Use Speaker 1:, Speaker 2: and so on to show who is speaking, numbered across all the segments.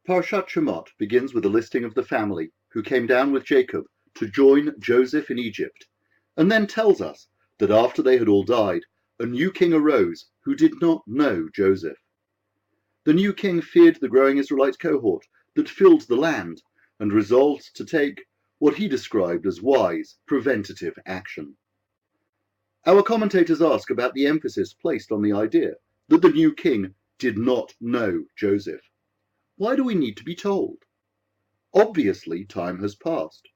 Speaker 1: Parashat Shemot begins with a listing of the family who came down with Jacob to join Joseph in Egypt, and then tells us that after they had all died, a new king arose who did not know Joseph. The new king feared the growing Israelite cohort that filled the land and resolved to take what he described as wise, preventative action. Our commentators ask about the emphasis placed on the idea that the new king did not know Joseph. Why do we need to be told? Obviously, time has passed.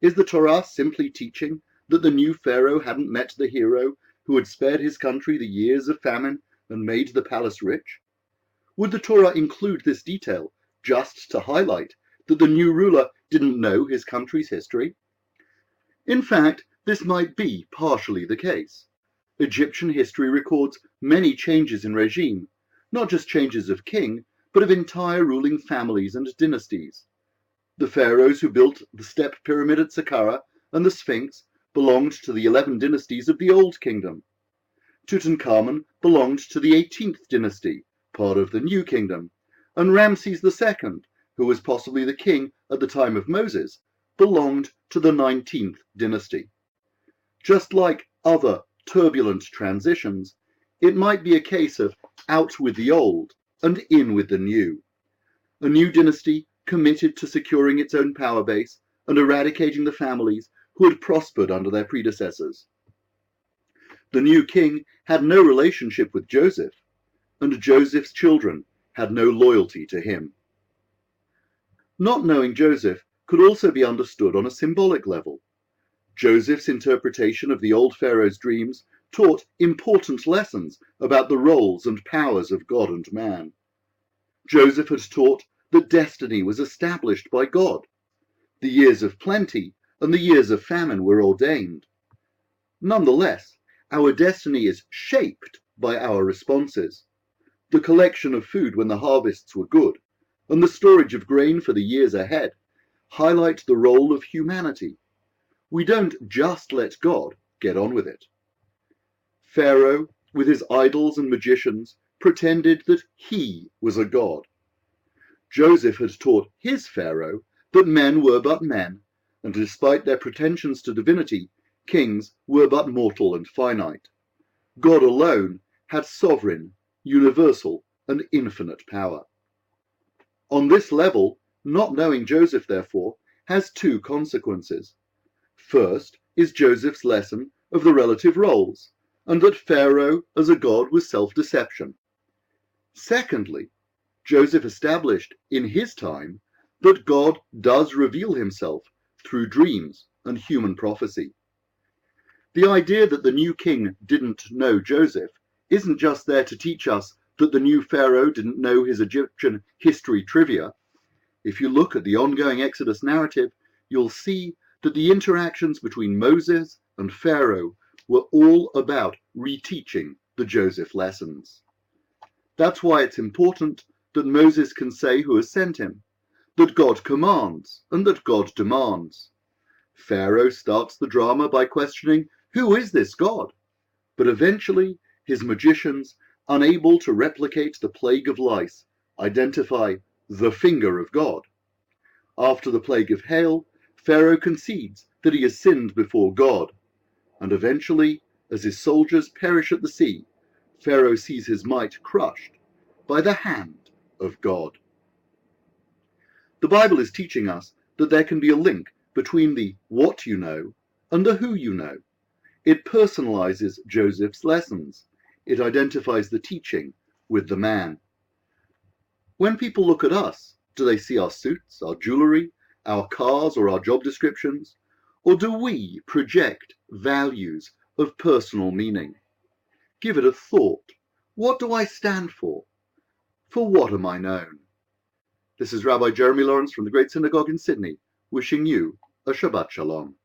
Speaker 1: Is the Torah simply teaching that the new Pharaoh hadn't met the hero who had spared his country the years of famine and made the palace rich? Would the Torah include this detail just to highlight that the new ruler didn't know his country's history? In fact, this might be partially the case. Egyptian history records many changes in regime, not just changes of king, but of entire ruling families and dynasties. The pharaohs who built the step pyramid at Saqqara and the Sphinx belonged to the 11 dynasties of the Old Kingdom. Tutankhamun belonged to the 18th dynasty, part of the New Kingdom, and Ramses II, who was possibly the king at the time of Moses, belonged to the 19th dynasty. Just like other turbulent transitions, it might be a case of out with the old and in with the new. A new dynasty committed to securing its own power base and eradicating the families who had prospered under their predecessors. The new king had no relationship with Joseph, and Joseph's children had no loyalty to him. Not knowing Joseph could also be understood on a symbolic level. Joseph's interpretation of the old Pharaoh's dreams taught important lessons about the roles and powers of God and man. Joseph had taught that destiny was established by God. The years of plenty and the years of famine were ordained. Nonetheless, our destiny is shaped by our responses. The collection of food when the harvests were good, and the storage of grain for the years ahead, highlight the role of humanity. We don't just let God get on with it. Pharaoh, with his idols and magicians, pretended that he was a god. Joseph had taught his Pharaoh that men were but men, and despite their pretensions to divinity, kings were but mortal and finite. God alone had sovereign, universal, and infinite power. On this level, not knowing Joseph, therefore, has two consequences. First is Joseph's lesson of the relative roles, and that Pharaoh as a god was self-deception. Secondly, Joseph established in his time that God does reveal himself through dreams and human prophecy. The idea that the new king didn't know Joseph isn't just there to teach us that the new Pharaoh didn't know his Egyptian history trivia. If you look at the ongoing Exodus narrative, you'll see that the interactions between Moses and Pharaoh were all about reteaching the Joseph lessons. That's why it's important that Moses can say who has sent him, that God commands and that God demands. Pharaoh starts the drama by questioning, who is this God? But eventually, his magicians, unable to replicate the plague of lice, identify the finger of God. After the plague of hail, Pharaoh concedes that he has sinned before God, and eventually, as his soldiers perish at the sea, Pharaoh sees his might crushed by the hand of God. The Bible is teaching us that there can be a link between the what you know and the who you know. It personalizes Joseph's lessons. It identifies the teaching with the man. When people look at us, do they see our suits, our jewelry, our cars, or our job descriptions? Or do we project values of personal meaning? Give it a thought. What do I stand for? For what am I known? This is Rabbi Jeremy Lawrence from the Great Synagogue in Sydney, wishing you a Shabbat Shalom.